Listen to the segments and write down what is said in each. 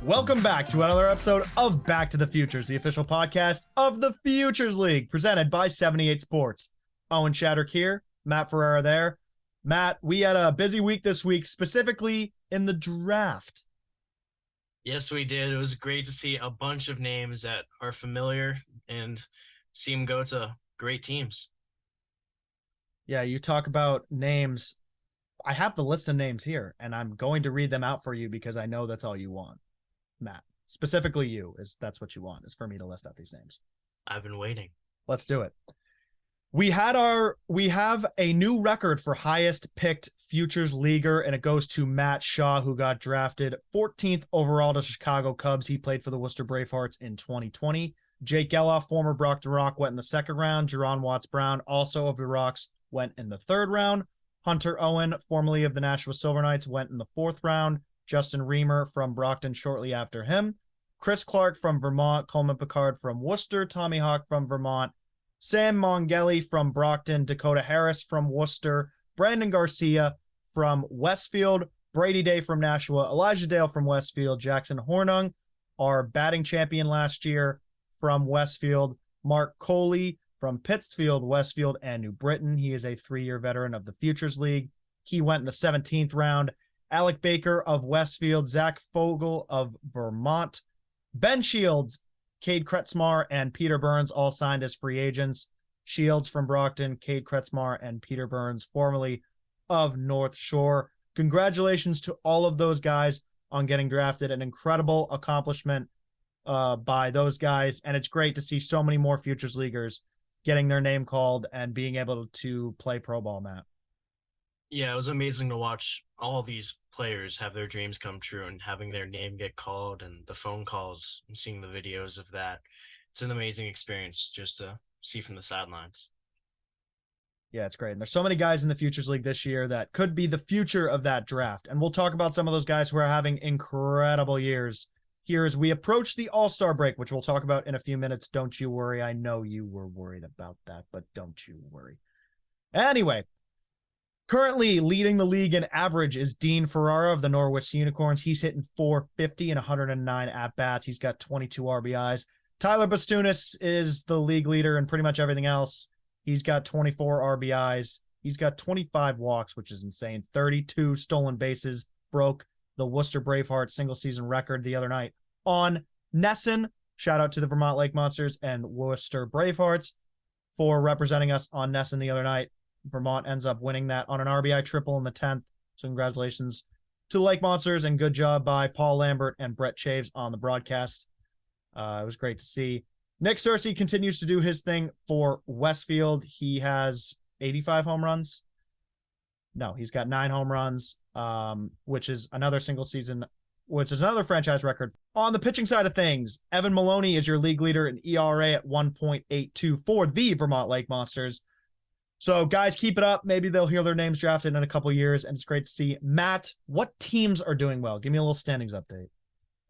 Welcome back to another episode of Back to the Futures, the official podcast of the Futures League, presented by 78 Sports. Owen Shattuck here, Matt Ferrara there. Matt, we had a busy week this week, specifically in the draft. Yes, we did. It was great to see a bunch of names that are familiar and see them go to great teams. Yeah, you talk about names. I have the list of names here, and I'm going to read them out for you because I know that's all you want. Matt, specifically you, that's what you want, is for me to list out these names. I've been waiting. Let's do it. We have a new record for highest picked futures leaguer, and it goes to Matt Shaw, who got drafted 14th overall to Chicago Cubs. He played for the Worcester Bravehearts in 2020. Jake Geloff, former Brockton Rox, went in the second round. Jerron Watts-Brown, also of the Rox, went in the third round. Hunter Owen, formerly of the Nashua Silver Knights, went in the fourth round. Justin Reamer from Brockton shortly after him. Chris Clark from Vermont, Coleman Picard from Worcester, Tommy Hawk from Vermont, Sam Mongelli from Brockton, Dakota Harris from Worcester, Brandon Garcia from Westfield, Brady Day from Nashua, Elijah Dale from Westfield, Jackson Hornung, our batting champion last year from Westfield, Mark Coley from Pittsfield, Westfield, and New Britain. He is a 3-year veteran of the Futures League. He went in the 17th round. Alec Baker of Westfield, Zach Fogel of Vermont, Ben Shields, Cade Kretzmar, and Peter Burns all signed as free agents. Shields from Brockton, Cade Kretzmar, and Peter Burns, formerly of North Shore. Congratulations to all of those guys on getting drafted. An incredible accomplishment by those guys, and it's great to see so many more Futures Leaguers getting their name called and being able to play pro ball, Matt. Yeah, it was amazing to watch all these players have their dreams come true and having their name get called and the phone calls and seeing the videos of that. It's an amazing experience just to see from the sidelines. Yeah, it's great. And there's so many guys in the Futures League this year that could be the future of that draft. And we'll talk about some of those guys who are having incredible years here as we approach the All-Star break, which we'll talk about in a few minutes. Don't you worry. I know you were worried about that, but don't you worry. Anyway, currently leading the league in average is Dean Ferrara of the Norwich Unicorns. He's hitting .450 and 109 at-bats. He's got 22 RBIs. Tyler Bastunis is the league leader in pretty much everything else. He's got 24 RBIs. He's got 25 walks, which is insane. 32 stolen bases. Broke the Worcester Bravehearts single-season record the other night on Nesson. Shout out to the Vermont Lake Monsters and Worcester Bravehearts for representing us on Nesson the other night. Vermont ends up winning that on an RBI triple in the 10th. So congratulations to the Lake Monsters, and good job by Paul Lambert and Brett Chaves on the broadcast. It was great to see. Nick Searcy continues to do his thing for Westfield. He has 85 home runs. No, he's got 9 home runs, which is another single season, which is another franchise record. On the pitching side of things, Evan Maloney is your league leader in ERA at 1.82 for the Vermont Lake Monsters. So guys, keep it up. Maybe they'll hear their names drafted in a couple years, and it's great to see. Matt, what teams are doing well? Give me a little standings update.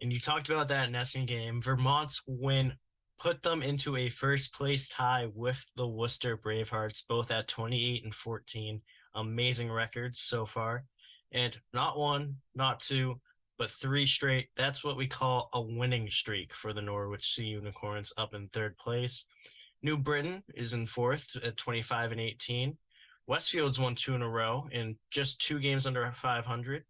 And you talked about that Nesson game. Vermont's win put them into a first place tie with the Worcester Bravehearts, both at 28 and 14. Amazing records so far. And not 1, not 2, but 3 straight. That's what we call a winning streak for the Norwich Unicorns, up in third place. New Britain is in 4th at 25 and 18. Westfield's won 2 in a row in just 2 games under 500.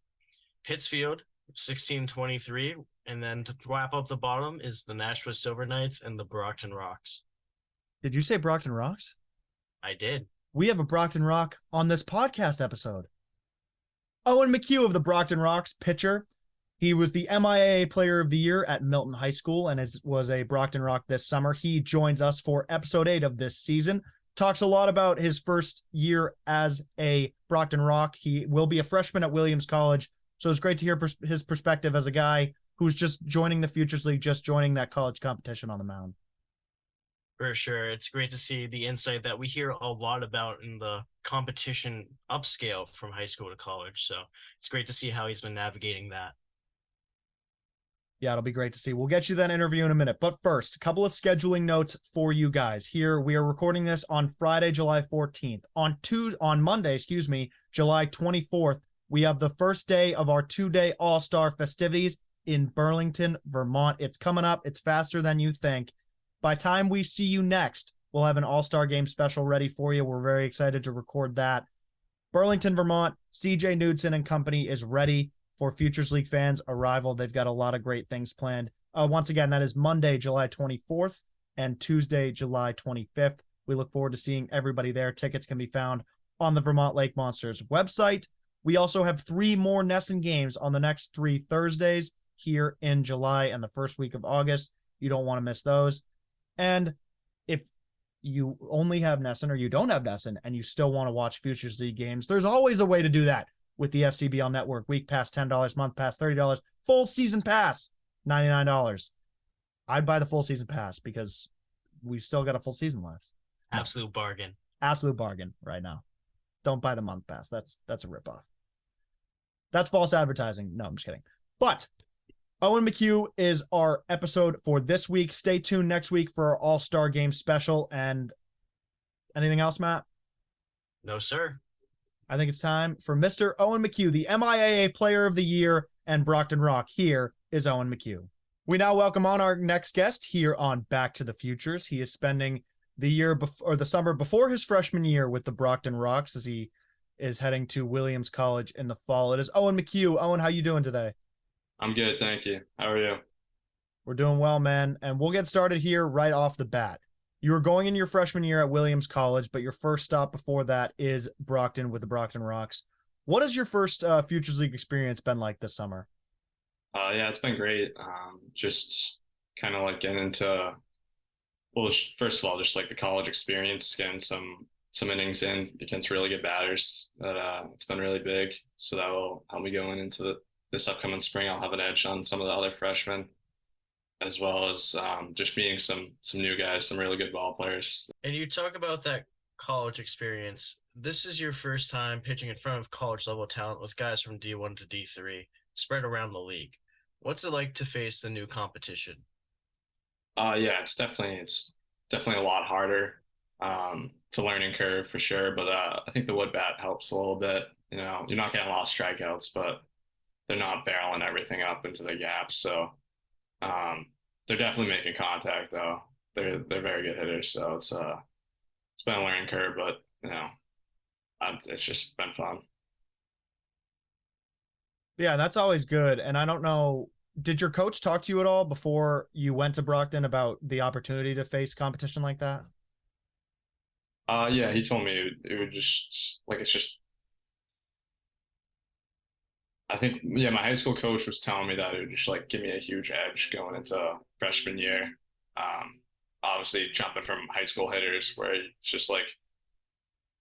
Pittsfield, 16-23. And then to wrap up the bottom is the Nashua Silver Knights and the Brockton Rox. Did you say Brockton Rox? I did. We have a Brockton Rox on this podcast episode. Owen McHugh of the Brockton Rox, pitcher. He was the MIAA Player of the Year at Milton High School and was a Brockton Rox this summer. He joins us for episode 8 of this season. Talks a lot about his first year as a Brockton Rox. He will be a freshman at Williams College, so it's great to hear his perspective as a guy who's just joining the Futures League, just joining that college competition on the mound. For sure. It's great to see the insight that we hear a lot about in the competition upscale from high school to college. So it's great to see how he's been navigating that. Yeah, it'll be great to see. We'll get you that interview in a minute. But first, a couple of scheduling notes for you guys. Here, we are recording this on Friday, July 14th. On Monday, July 24th, we have the first day of our 2-day All-Star festivities in Burlington, Vermont. It's coming up. It's faster than you think. By time we see you next, we'll have an All-Star game special ready for you. We're very excited to record that. Burlington, Vermont, CJ Knudsen and company is ready for Futures League fans' arrival. They've got a lot of great things planned. Once again, that is Monday, July 24th and Tuesday, July 25th. We look forward to seeing everybody there. Tickets can be found on the Vermont Lake Monsters website. We also have 3 more NESN games on the next 3 Thursdays here in July and the first week of August. You don't want to miss those. And if you only have NESN or you don't have NESN and you still want to watch Futures League games, there's always a way to do that with the FCBL Network. Week pass $10, month pass $30, full season pass $99. I'd buy the full season pass because we've still got a full season left. Absolute bargain. Absolute bargain right now. Don't buy the month pass. That's a ripoff. That's false advertising. No, I'm just kidding. But Owen McHugh is our episode for this week. Stay tuned next week for our All-Star Game special. And anything else, Matt? No, sir. I think it's time for Mr. Owen McHugh, the MIAA Player of the Year and Brockton Rox. Here is Owen McHugh. We now welcome on our next guest here on Back to the Futures. He is spending the summer before his freshman year with the Brockton Rox as he is heading to Williams College in the fall. It is Owen McHugh. Owen, how you doing today? I'm good, thank you. How are you? We're doing well, man. And we'll get started here right off the bat. You were going in your freshman year at Williams College, but your first stop before that is Brockton with the Brockton Rox. What has your first Futures League experience been like this summer? Yeah, it's been great. Just kind of like getting into, well, first of all, just like the college experience, getting some innings in against really good batters. It's been really big. So that will help me going into this upcoming spring. I'll have an edge on some of the other freshmen, as well as just meeting some new guys, some really good ball players. And you talk about that college experience. This is your first time pitching in front of college level talent with guys from D1 to D3 spread around the league. What's it like to face the new competition? Yeah, it's definitely a lot harder. It's a learning curve for sure, but I think the wood bat helps a little bit. You know, you're not getting a lot of strikeouts, but they're not barreling everything up into the gap. So they're definitely making contact though. They're very good hitters. So it's been a learning curve, but you know, it's just been fun. Yeah, that's always good. And I don't know, did your coach talk to you at all before you went to Brockton about the opportunity to face competition like that? Yeah, he told me it would just like it's just. I think yeah, my high school coach was telling me that it would just like give me a huge edge going into freshman year. Obviously jumping from high school hitters where it's just like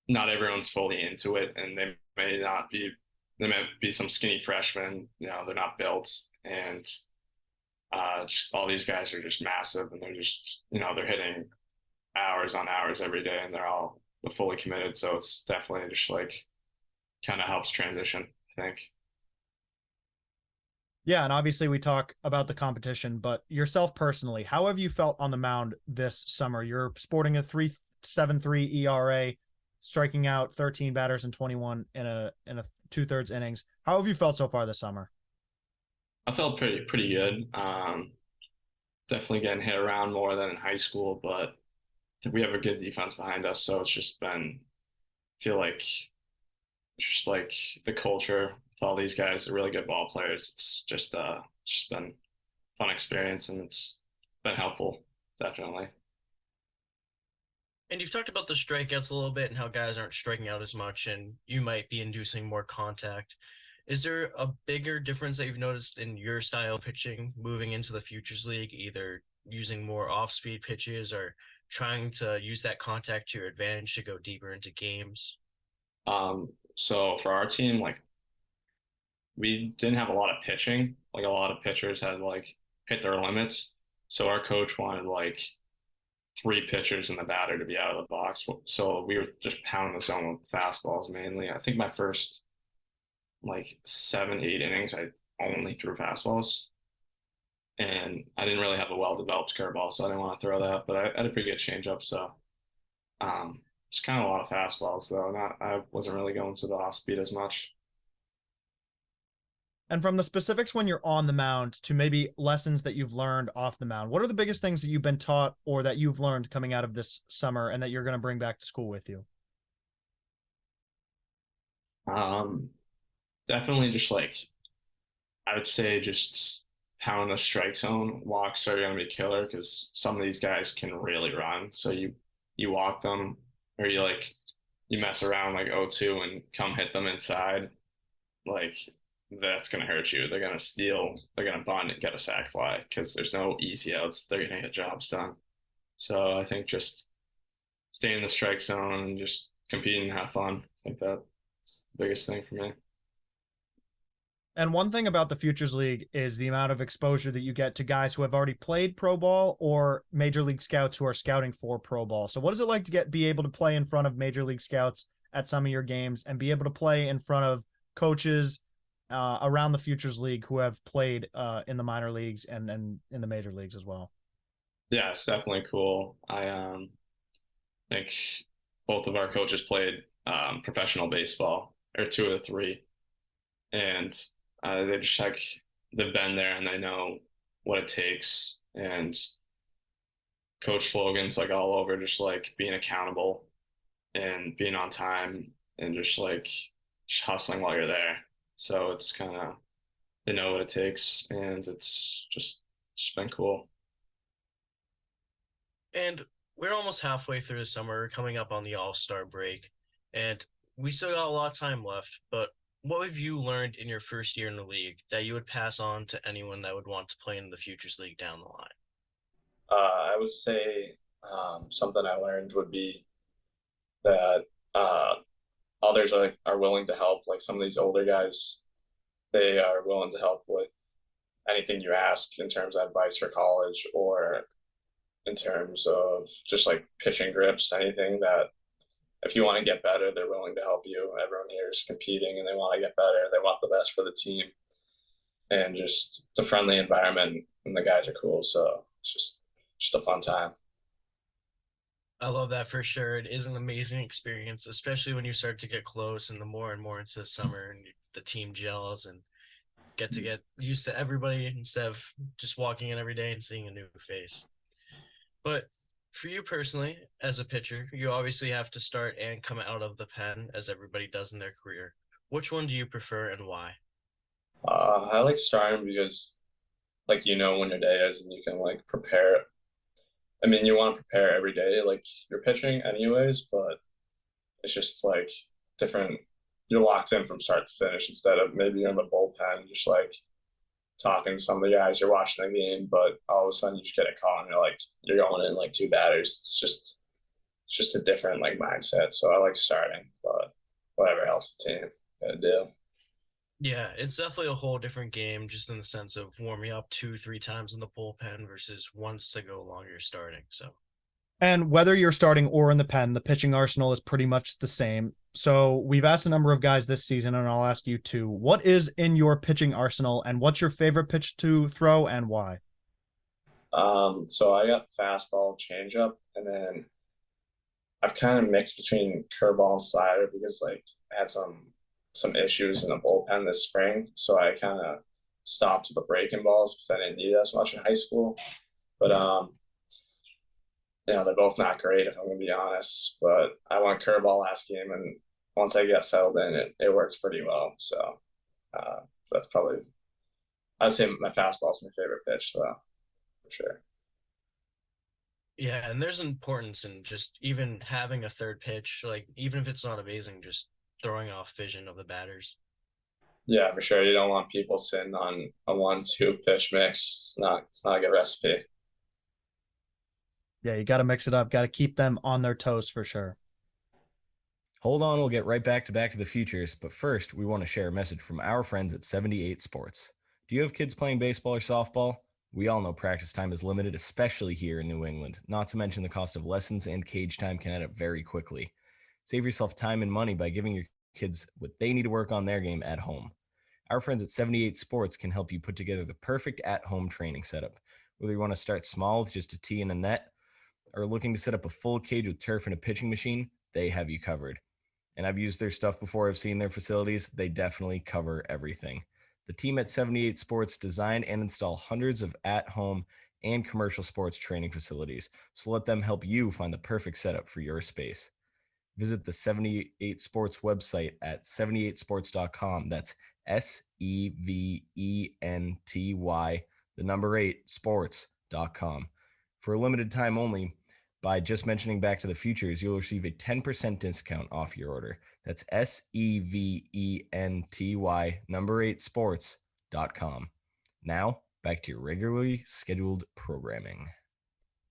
not everyone's fully into it, and there may be some skinny freshmen, you know, they're not built, and just all these guys are just massive, and they're just, you know, they're hitting hours on hours every day, and they're all fully committed. So it's definitely just like kind of helps transition, I think. Yeah, and obviously we talk about the competition, but yourself personally, how have you felt on the mound this summer? You're sporting a 3.73 ERA, striking out 13 batters and 21 in a 2/3 innings. How have you felt so far this summer? I felt pretty good. Definitely getting hit around more than in high school, but we have a good defense behind us, so it's just been feel like just like the culture with all these guys, are really good ball players. It's just been a fun experience, and it's been helpful, definitely. And you've talked about the strikeouts a little bit and how guys aren't striking out as much and you might be inducing more contact. Is there a bigger difference that you've noticed in your style of pitching moving into the Futures League, either using more off-speed pitches or trying to use that contact to your advantage to go deeper into games? So for our team, like we didn't have a lot of pitching. Like a lot of pitchers had like hit their limits. So our coach wanted like 3 pitchers in the batter to be out of the box. So we were just pounding the zone with fastballs mainly. I think my first like 7, 8 innings, I only threw fastballs. and I didn't really have a well-developed curveball, so I didn't want to throw that. But I had a pretty good changeup, so it's kind of a lot of fastballs though. Not I wasn't really going to the off speed as much. And from the specifics when you're on the mound to maybe lessons that you've learned off the mound, what are the biggest things that you've been taught or that you've learned coming out of this summer and that you're going to bring back to school with you? Um, Definitely just like I would say just pound the strike zone. Walks are going to be killer because some of these guys can really run. So you walk them or you mess around like 0-2 and come hit them inside. Like that's going to hurt you. They're going to steal. They're going to bunt and get a sac fly because there's no easy outs. They're going to get jobs done. So I think just stay in the strike zone and just compete and have fun. I think that's the biggest thing for me. And one thing about the Futures League is the amount of exposure that you get to guys who have already played pro ball or major league scouts who are scouting for pro ball. So what is it like to be able to play in front of major league scouts at some of your games and be able to play in front of coaches around the Futures League who have played in the minor leagues and in the major leagues as well? Yeah, it's definitely cool. I think both of our coaches played professional baseball, or two of the three, and they just like they've been there and they know what it takes. And coach slogans like all over, just like being accountable and being on time and just hustling while you're there. So it's kind of they know what it takes, and it's just been cool. And we're almost halfway through the summer, we're coming up on the All-Star break, and we still got a lot of time left. But what have you learned in your first year in the league that you would pass on to anyone that would want to play in the Futures League down the line? I would say something I learned would be that others are willing to help. Like some of these older guys, they are willing to help with anything you ask in terms of advice for college or in terms of just like pitching grips, anything that if you want to get better, they're willing to help you. Everyone here is competing and they want to get better. They want the best for the team and just it's a friendly environment and the guys are cool. So it's just a fun time. I love that for sure. It is an amazing experience, especially when you start to get close and the more and more into the summer and the team gels and get to get used to everybody instead of just walking in every day and seeing a new face. But for you personally, as a pitcher, you obviously have to start and come out of the pen as everybody does in their career. Which one do you prefer and why? I like starting because like you know when your day is and you can like prepare. I mean, you want to prepare every day, like you're pitching anyways, but it's just like different. You're locked in from start to finish instead of maybe you're in the bullpen, just like talking to some of the guys, you're watching the game, but all of a sudden you just get a call and you're going in like two batters. It's just a different like mindset. So I like starting, but whatever helps the team, gotta do. Yeah, it's definitely a whole different game just in the sense of warming up 2, 3 times in the bullpen versus once to go along you're starting. So And whether you're starting or in the pen, the pitching arsenal is pretty much the same. So we've asked a number of guys this season, and I'll ask you too. What is in your pitching arsenal, and what's your favorite pitch to throw, and why? So I got fastball, changeup, and then I've kind of mixed between curveball and slider because like I had some issues in the bullpen this spring, so I kind of stopped with the breaking balls because I didn't need it as much in high school. But they're both not great if I'm gonna be honest. But I went curveball last game, and once I get settled in, it works pretty well. So uh, that's probably I'd say my fastball is my favorite pitch, though, for sure. yeah, and there's importance in just even having a third pitch, like even if it's not amazing, just throwing off vision of the batters. Yeah, for sure. You don't want people sitting on a 1-2 pitch mix. It's not a good recipe. Yeah, you got to mix it up. Got to keep them on their toes for sure. Hold on, we'll get right back to the futures, but first, we want to share a message from our friends at 78 Sports. Do you have kids playing baseball or softball? We all know practice time is limited, especially here in New England, not to mention the cost of lessons and cage time can add up very quickly. Save yourself time and money by giving your kids what they need to work on their game at home. Our friends at 78 Sports can help you put together the perfect at-home training setup. Whether you want to start small with just a tee and a net, or looking to set up a full cage with turf and a pitching machine, they have you covered. And I've used their stuff before. I've seen their facilities. They definitely cover everything. The team at 78 Sports design and install hundreds of at-home and commercial sports training facilities. So let them help you find the perfect setup for your space. Visit the 78 Sports website at 78sports.com. That's SEVENTY, the number 8, sports.com. For a limited time only, by just mentioning Back to the Futures, you'll receive a 10% discount off your order. That's SEVENTY, number 8, sports.com. Now, back to your regularly scheduled programming.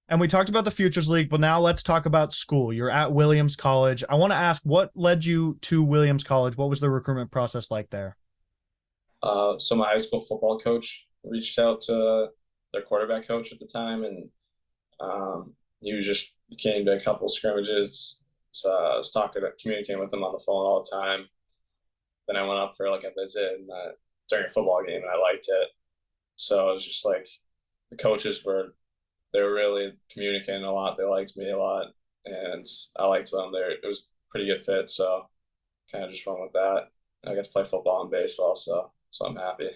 And we talked about the Futures League, but now let's talk about school. You're at Williams College. I want to ask, what led you to Williams College? What was the recruitment process like there? So my high school football coach reached out to their quarterback coach at the time, and he came to a couple scrimmages. So I was communicating with him on the phone all the time. Then I went up for like a visit during a football game, and I liked it. So it was just like the coaches they were really communicating a lot. They liked me a lot, and I liked them. It was a pretty good fit, so kind of just went with that. I got to play football and baseball, so I'm happy.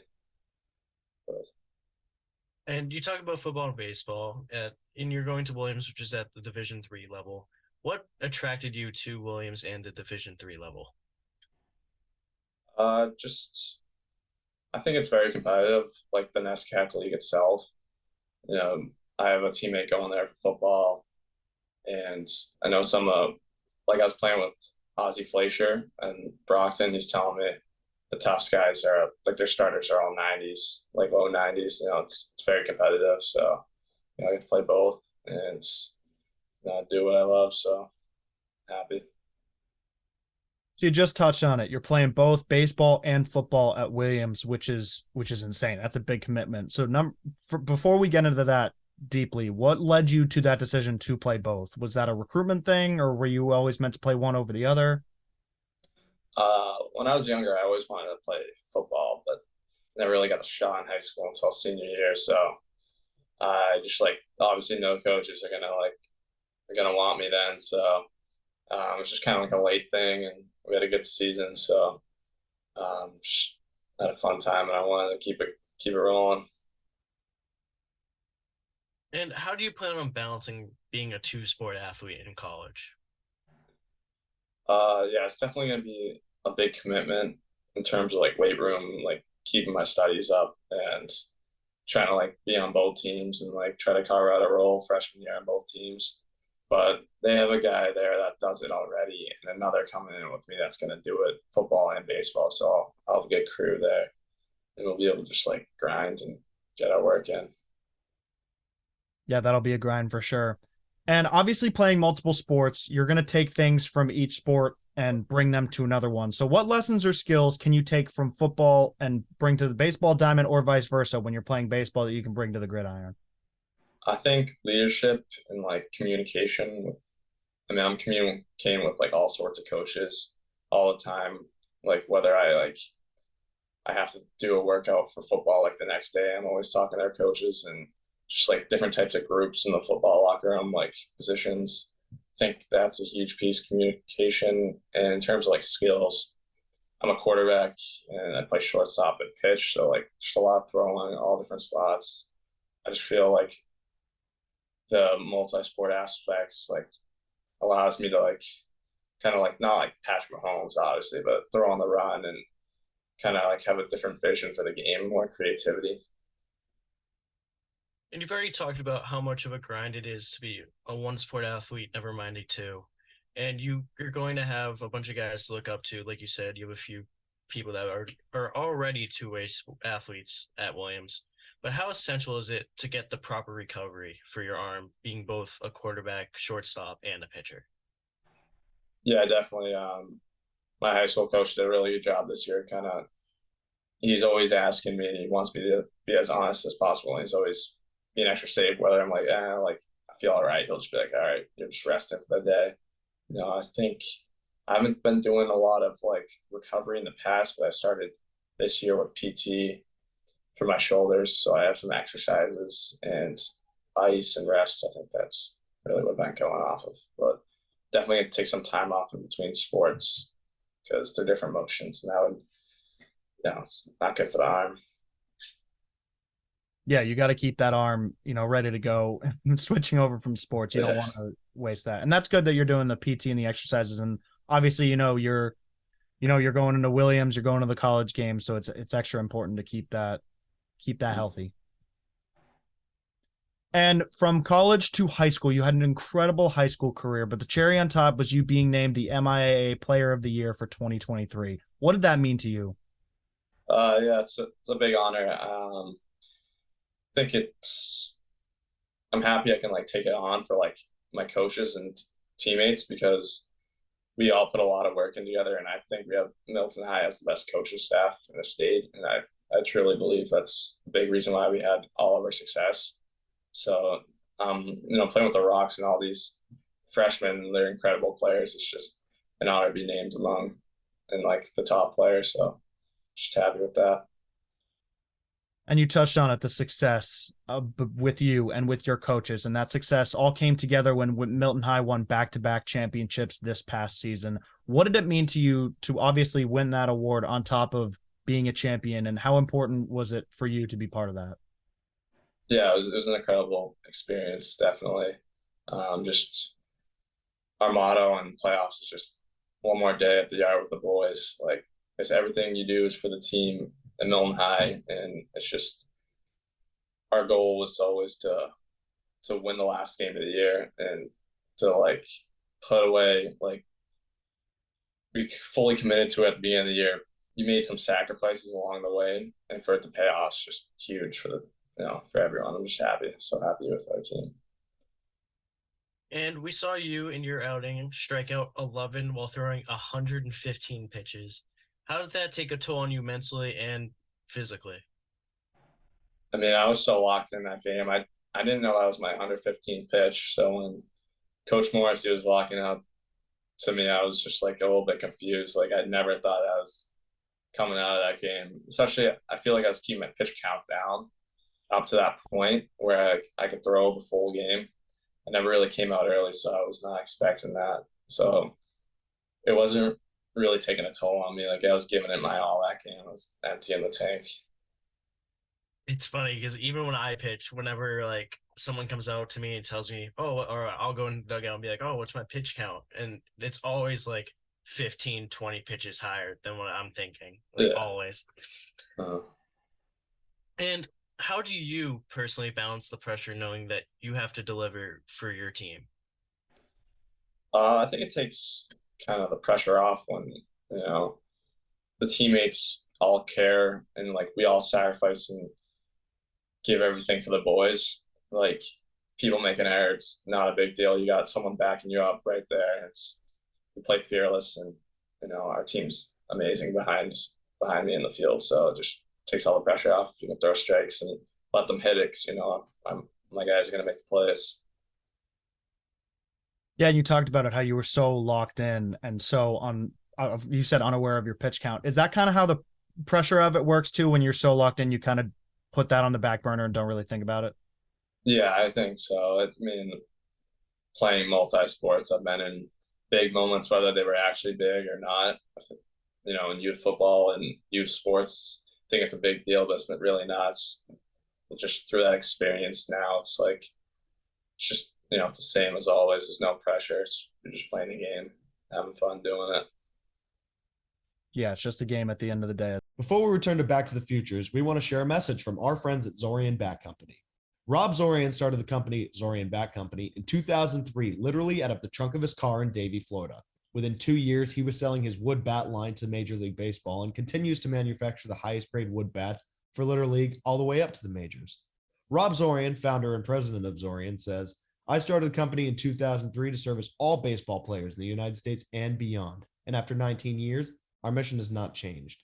And you talk about football and baseball, and you're going to Williams, which is at the Division III level. What attracted you to Williams and the Division III level? I think it's very competitive, like the NESCAC league itself. I have a teammate going there for football, and I know I was playing with Ozzie Fleischer and Brockton. He's telling me the tough guys are like their starters are all 90s, like low 90s. It's very competitive. So, I get to play both and do what I love. So happy. So you just touched on it. You're playing both baseball and football at Williams, which is insane. That's a big commitment. So before we get into that deeply, what led you to that decision to play both? Was that a recruitment thing, or were you always meant to play one over the other? When I was younger, I always wanted to play football, but never really got a shot in high school until senior year. So I just obviously no coaches are gonna want me then. So it was just kind of like a late thing, and we had a good season. So just had a fun time, and I wanted to keep it rolling. And how do you plan on balancing being a two-sport athlete in college? Yeah, it's definitely gonna be a big commitment in terms of weight room, keeping my studies up and trying to be on both teams and try to carve out a role freshman year on both teams. But they have a guy there that does it already, and another coming in with me that's gonna do it, football and baseball. So I'll have a good crew there, and we'll be able to just grind and get our work in. Yeah, that'll be a grind for sure. And obviously playing multiple sports, you're going to take things from each sport and bring them to another one. So what lessons or skills can you take from football and bring to the baseball diamond, or vice versa when you're playing baseball that you can bring to the gridiron? I think leadership and communication I'm communicating with all sorts of coaches all the time. Whether I have to do a workout for football the next day, I'm always talking to their coaches, and just different types of groups in the football locker room, positions. I think that's a huge piece, communication. And in terms of skills, I'm a quarterback and I play shortstop and pitch. So just a lot of throwing, all different slots. I just feel the multi-sport aspects allows me to kind of not Patrick Mahomes, obviously, but throw on the run and kind of have a different vision for the game, more creativity. And you've already talked about how much of a grind it is to be a one-sport athlete, never mind a two. And you're going to have a bunch of guys to look up to. Like you said, you have a few people that are already two-way athletes at Williams. But how essential is it to get the proper recovery for your arm, being both a quarterback, shortstop, and a pitcher? Yeah, definitely. My high school coach did a really good job this year. He's always asking me, and he wants me to be as honest as possible. And he's always being extra safe, whether I'm I feel all right. He'll just be all right, you're just resting for the day. I think I haven't been doing a lot of recovery in the past, but I started this year with PT for my shoulders. So I have some exercises and ice and rest. I think that's really what I've been going off of. But definitely gonna take some time off in between sports because they're different motions. And that would, it's not good for the arm. Yeah, you got to keep that arm, ready to go. Switching over from sports, you don't want to waste that. And that's good that you're doing the PT and the exercises. And obviously, you're going into Williams, you're going to the college game, so it's extra important to keep that healthy. And from college to high school, you had an incredible high school career, but the cherry on top was you being named the MIAA Player of the Year for 2023. What did that mean to you? Yeah, it's a big honor. Think I'm happy I can take it on for my coaches and teammates because we all put a lot of work in together, and I think we have Milton High has the best coaching staff in the state, and I truly believe that's a big reason why we had all of our success. So playing with the Rox and all these freshmen, they're incredible players. It's just an honor to be named among and the top players. So just happy with that. And you touched on it, the success with you and with your coaches, and that success all came together when Milton High won back-to-back championships this past season. What did it mean to you to obviously win that award on top of being a champion, and how important was it for you to be part of that? Yeah, it was an incredible experience, definitely. Just our motto on playoffs is just one more day at the yard with the boys. It's everything you do is for the team at Milton High, and it's just our goal was always to win the last game of the year and to put away we fully committed to it at the beginning of the year. You made some sacrifices along the way, and for it to pay off is just huge for for everyone. I'm just so happy with our team. And we saw you in your outing strike out 11 while throwing 115 pitches. How did that take a toll on you mentally and physically? I mean, I was so locked in that game. I didn't know that was my 115th pitch. So when Coach Morrissey was walking up to me, I was just a little bit confused. I never thought I was coming out of that game. Especially, I feel I was keeping my pitch count down up to that point where I could throw the full game. I never really came out early, so I was not expecting that. So it wasn't really taking a toll on me. I was giving it my all that game. I was emptying the tank. It's funny because even when I pitch, whenever someone comes out to me and tells me, or I'll go in the dugout and be like, oh, what's my pitch count? And it's always 15, 20 pitches higher than what I'm thinking. Always. And how do you personally balance the pressure knowing that you have to deliver for your team? I think it takes kind of the pressure off when, the teammates all care and we all sacrifice and give everything for the boys. People make an error, it's not a big deal. You got someone backing you up right there. We play fearless, and our team's amazing behind me in the field. So it just takes all the pressure off. You can throw strikes and let them hit it. My guys are going to make the plays. Yeah, and you talked about it, how you were so locked in and so you said unaware of your pitch count. Is that kind of how the pressure of it works too? When you're so locked in, you kind of put that on the back burner and don't really think about it? Yeah, I think so. I mean, playing multi-sports, I've been in big moments, whether they were actually big or not. In youth football and youth sports, I think it's a big deal, but it's really not. It's just through that experience now, it's just, it's the same as always. There's no pressure. You're just playing the game, having fun doing it. Yeah, it's just a game at the end of the day. Before we return to Back to the Futures, we want to share a message from our friends at Zorian Bat Company. Rob Zorian started the company, Zorian Bat Company, in 2003, literally out of the trunk of his car in Davie, Florida. Within 2 years, he was selling his wood bat line to Major League Baseball and continues to manufacture the highest grade wood bats for Little League all the way up to the majors. Rob Zorian, founder and president of Zorian, says, I started the company in 2003 to service all baseball players in the United States and beyond. And after 19 years, our mission has not changed.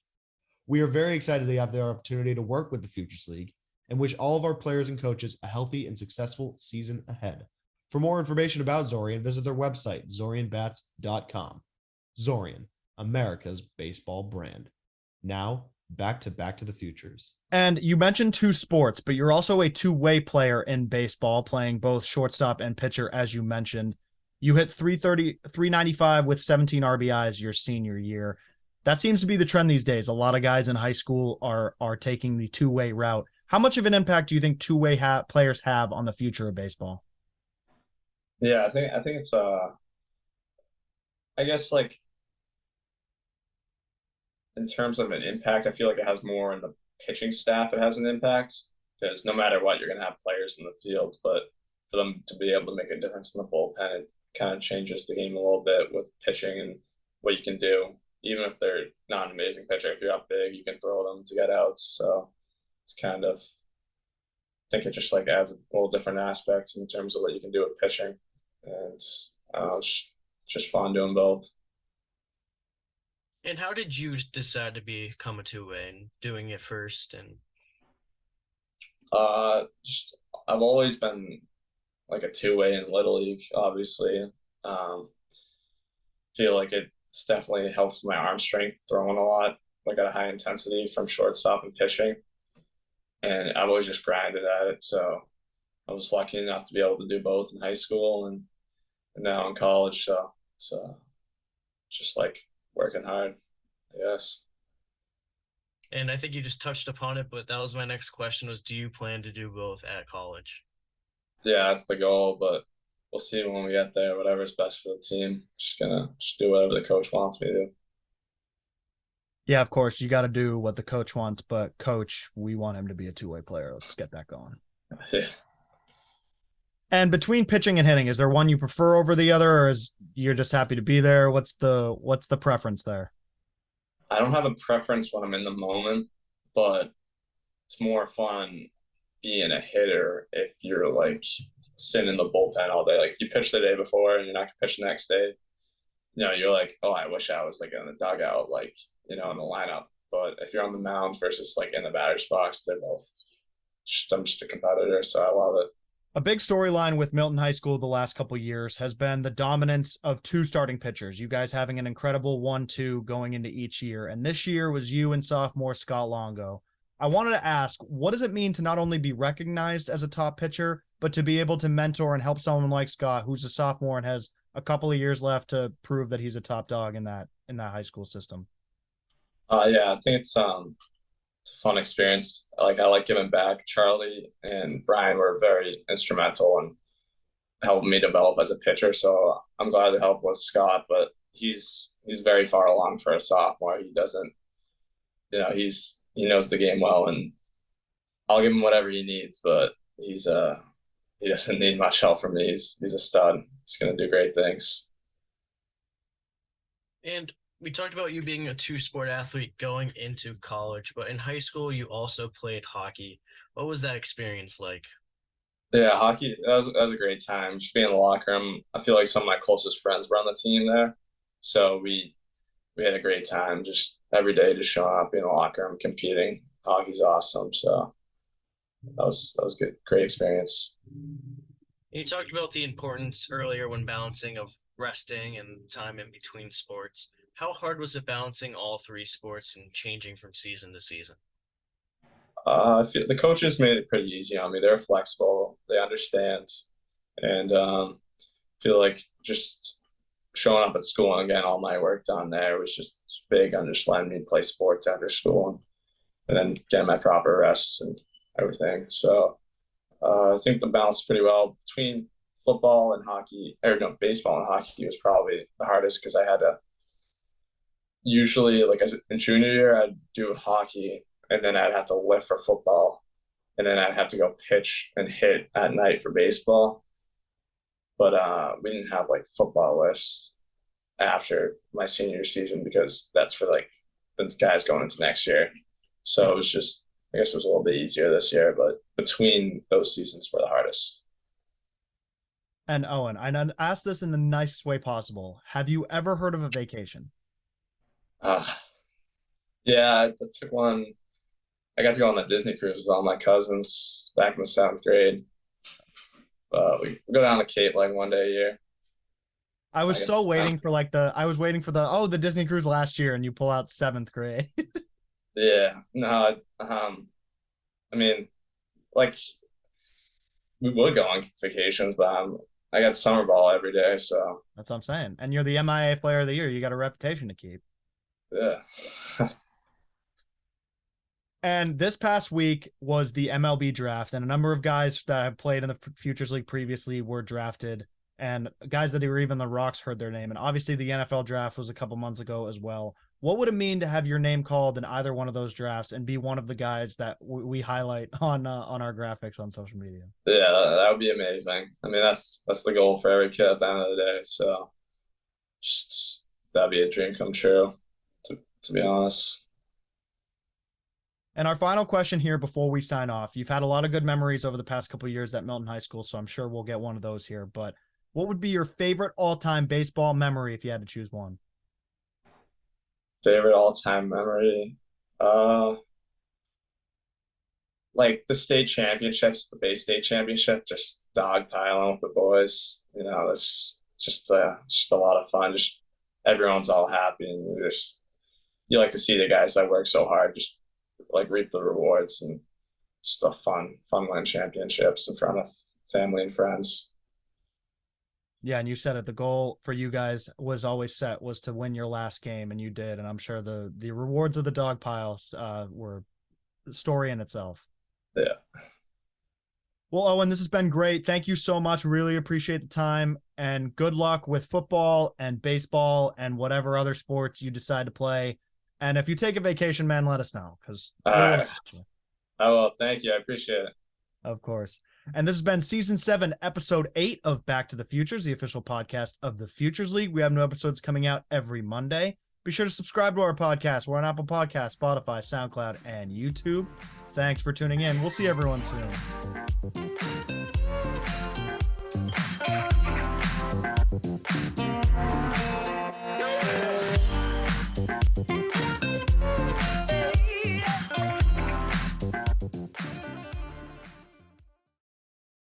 We are very excited to have the opportunity to work with the Futures League and wish all of our players and coaches a healthy and successful season ahead. For more information about Zorian, visit their website, zorianbats.com. Zorian, America's baseball brand. Now, back to the futures. And you mentioned two sports, but you're also a two-way player in baseball, playing both shortstop and pitcher, as you mentioned. You hit 330, 395 with 17 RBIs your senior year. That seems to be the trend these days. A lot of guys in high school are taking the two-way route. How much of an impact do you think two-way players have on the future of baseball? Yeah, I think it's I guess like in terms of an impact, I feel like it has more in the pitching staff. It has an impact because no matter what, you're gonna have players in the field, but for them to be able to make a difference in the bullpen, it kind of changes the game a little bit with pitching and what you can do. Even if they're not an amazing pitcher, if you're up big, you can throw them to get outs. So it's kind of, I think it just like adds a little different aspects in terms of what you can do with pitching, and it's just fun doing both. And how did you decide to become a two-way and doing it first? And Just I've always been like a two-way in Little League, obviously. Feel like it definitely helps my arm strength throwing a lot, like at a high intensity from shortstop and pitching. And I've always just grinded at it. So I was lucky enough to be able to do both in high school and now in college. So it's just like working hard, yes. and I think you just touched upon it, but that was my next question was, do you plan to do both at college? Yeah, that's the goal, but we'll see when we get there. Whatever's best for the team. Just gonna do whatever the coach wants me to do. Yeah, of course, you got to do what the coach wants, but coach, we want him to be a two-way player. Let's get that going. Yeah. And between pitching and hitting, is there one you prefer over the other, or is you're just happy to be there? What's the preference there? I don't have a preference when I'm in the moment, but it's more fun being a hitter if you're like sitting in the bullpen all day. Like if you pitch the day before and you're not gonna pitch the next day, you're like, oh, I wish I was like in the dugout, like, in the lineup. But if you're on the mound versus like in the batter's box, they're both I'm just a competitor, so I love it. A big storyline with Milton High School the last couple of years has been the dominance of two starting pitchers. You guys having an incredible 1-2 going into each year. And this year was you and sophomore Scott Longo. I wanted to ask, what does it mean to not only be recognized as a top pitcher, but to be able to mentor and help someone like Scott, who's a sophomore and has a couple of years left to prove that he's a top dog in that high school system? Yeah, I think it's a fun experience. Like I like giving back. Charlie and Brian were very instrumental in helping me develop as a pitcher. So I'm glad to help with Scott, but he's very far along for a sophomore. He doesn't, he knows the game well, and I'll give him whatever he needs, but he doesn't need much help from me. He's a stud. He's gonna do great things. And we talked about you being a two-sport athlete going into college, but in high school, you also played hockey. What was that experience like? Yeah, hockey, that was a great time. Just being in the locker room. I feel like some of my closest friends were on the team there. So we had a great time. Just every day just showing up, being in the locker room, competing. Hockey's awesome. So that was good, great experience. You talked about the importance earlier when balancing of resting and time in between sports. How hard was it balancing all three sports and changing from season to season? I feel the coaches made it pretty easy on me. They're flexible. They understand. And feel like just showing up at school and getting all my work done there was just big on just letting me play sports after school and then getting my proper rests and everything. So I think the balance pretty well between football and hockey, or no, baseball and hockey was probably the hardest because I had to usually, like in junior year, I'd do hockey and then I'd have to lift for football and then I'd have to go pitch and hit at night for baseball. But we didn't have like football lifts after my senior season because that's for like the guys going into next year. So it was just, I guess it was a little bit easier this year, but between those seasons were the hardest. And Owen, I asked this in the nicest way possible. Have you ever heard of a vacation? Yeah, I took one. I got to go on the Disney cruise with all my cousins back in the 7th grade. We go down to Cape like one day a year. I was so waiting for the Disney cruise last year and you pull out 7th grade. Yeah, no, I mean, like we would go on vacations, but I got summer ball every day, so That's what I'm saying. And you're the MIAA Player of the Year. You got a reputation to keep. yeah. And this past week was the MLB draft, and a number of guys that have played in the Futures League previously were drafted, and guys that were even the Rox heard their name. And obviously, the NFL draft was a couple months ago as well. What would it mean to have your name called in either one of those drafts and be one of the guys that we highlight on our graphics on social media? Yeah, that would be amazing. I mean, that's the goal for every kid at the end of the day. So, just that'd be a dream come true. To be honest. And our final question here before we sign off. You've had a lot of good memories over the past couple of years at Milton High School, so I'm sure we'll get one of those here. But what would be your favorite all-time baseball memory if you had to choose one? Favorite all-time memory? Like the state championships, the Bay State Championship, just dogpiling with the boys. You know, it's just a lot of fun. Just everyone's all happy, and you like to see the guys that work so hard just like reap the rewards, and just a fun win championships in front of family and friends. Yeah, and you said it. The goal for you guys was always set was to win your last game, and you did. And I'm sure the rewards of the dog piles were the story in itself. Yeah. Well, Owen, this has been great. Thank you so much. Really appreciate the time, and good luck with football and baseball and whatever other sports you decide to play. And if you take a vacation, man, let us know, because I will. Thank you. I appreciate it. Of course. And this has been season 7, episode 8 of Back to the Futures, the official podcast of the Futures League. We have new episodes coming out every Monday. Be sure to subscribe to our podcast. We're on Apple Podcasts, Spotify, SoundCloud, and YouTube. Thanks for tuning in. We'll see everyone soon.